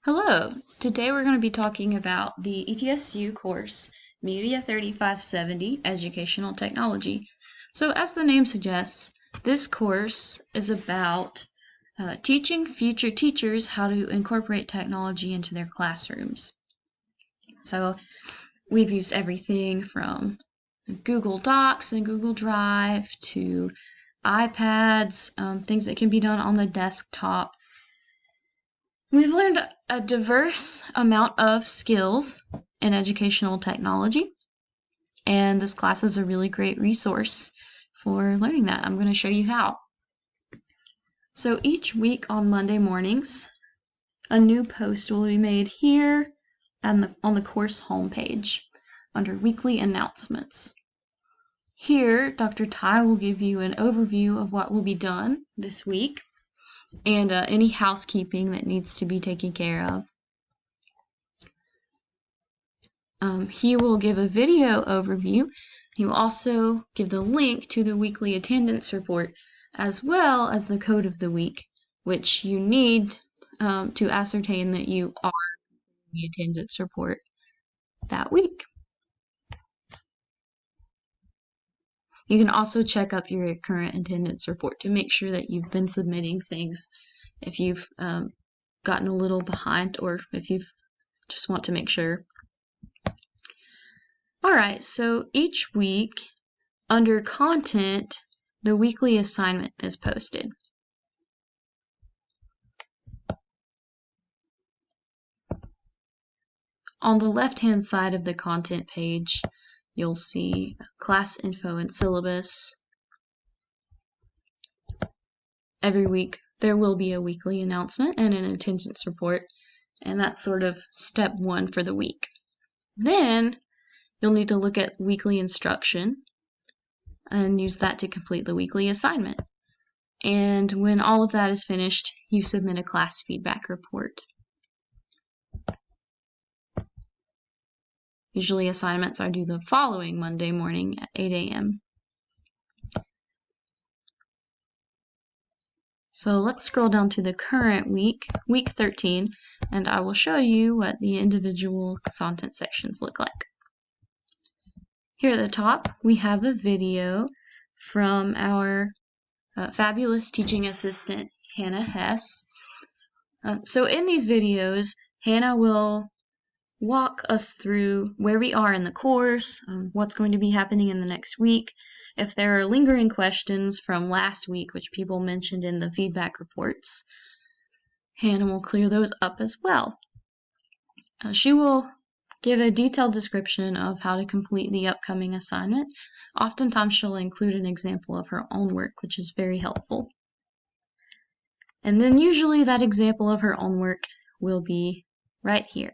Hello, today we're going to be talking about the ETSU course, MEDA 3570, Educational Technology. So as the name suggests, this course is about teaching future teachers how to incorporate technology into their classrooms. So we've used everything from Google Docs and Google Drive to iPads, things that can be done on the desktop. We've learned a diverse amount of skills in educational technology, and this class is a really great resource for learning that. I'm going to show you how. So each week on Monday mornings, a new post will be made here and on the course homepage under weekly announcements. Here, Dr. Ty will give you an overview of what will be done this week and any housekeeping that needs to be taken care of. He will give a video overview. He will also give the link to the weekly attendance report as well as the code of the week, which you need to ascertain that you are in the attendance report that week. You can also check up your current attendance report to make sure that you've been submitting things if you've gotten a little behind or if you just want to make sure. Alright, so each week under content, the weekly assignment is posted. On the left-hand side of the content page, you'll see class info and syllabus. Every week there will be a weekly announcement and an attendance report, and that's sort of step one for the week. Then you'll need to look at weekly instruction and use that to complete the weekly assignment. And when all of that is finished, you submit a class feedback report. Usually assignments are due the following Monday morning at 8 a.m. So let's scroll down to the current week, week 13, and I will show you what the individual content sections look like. Here at the top, we have a video from our fabulous teaching assistant, Hannah Hess. So in these videos, Hannah will walk us through where we are in the course, what's going to be happening in the next week. If there are lingering questions from last week, which people mentioned in the feedback reports, Hannah will clear those up as well. She will give a detailed description of how to complete the upcoming assignment. Oftentimes she'll include an example of her own work, which is very helpful. And then usually that example of her own work will be right here.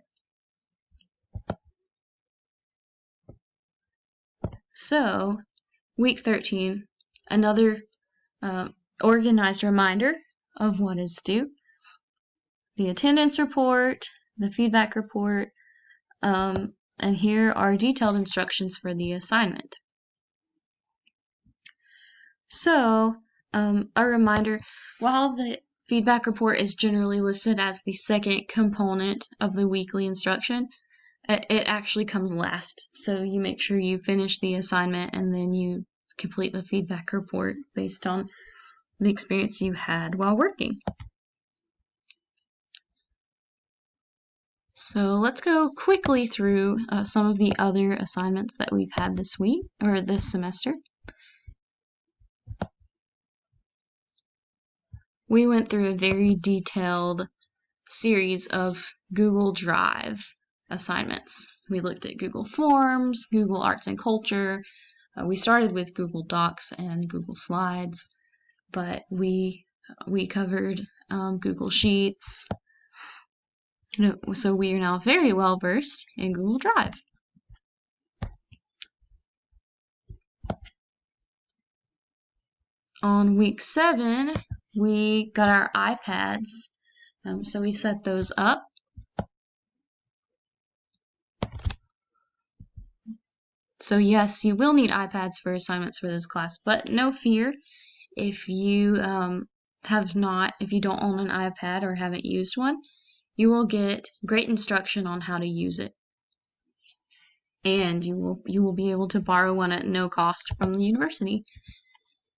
So, week 13, another organized reminder of what is due. The attendance report, the feedback report, and here are detailed instructions for the assignment. So, a reminder, while the feedback report is generally listed as the second component of the weekly instruction, it actually comes last. So you make sure you finish the assignment and then you complete the feedback report based on the experience you had while working. So let's go quickly through some of the other assignments that we've had this week or this semester. We went through a very detailed series of Google Drive assignments. We looked at Google Forms, Google Arts and Culture. We started with Google Docs and Google Slides, but we covered Google Sheets. So we are now very well versed in Google Drive. On week 7, we got our iPads, so we set those up. So yes, you will need iPads for assignments for this class, but no fear if you if you don't own an iPad or haven't used one, you will get great instruction on how to use it. And you will be able to borrow one at no cost from the university.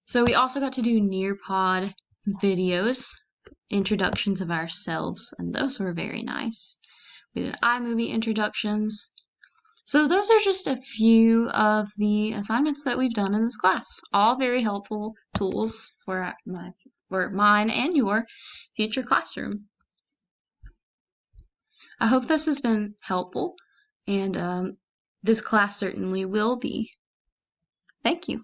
So we also got to do Nearpod videos, introductions of ourselves, and those were very nice. We did iMovie introductions. So those are just a few of the assignments that we've done in this class. All very helpful tools for mine and your future classroom. I hope this has been helpful, and this class certainly will be. Thank you.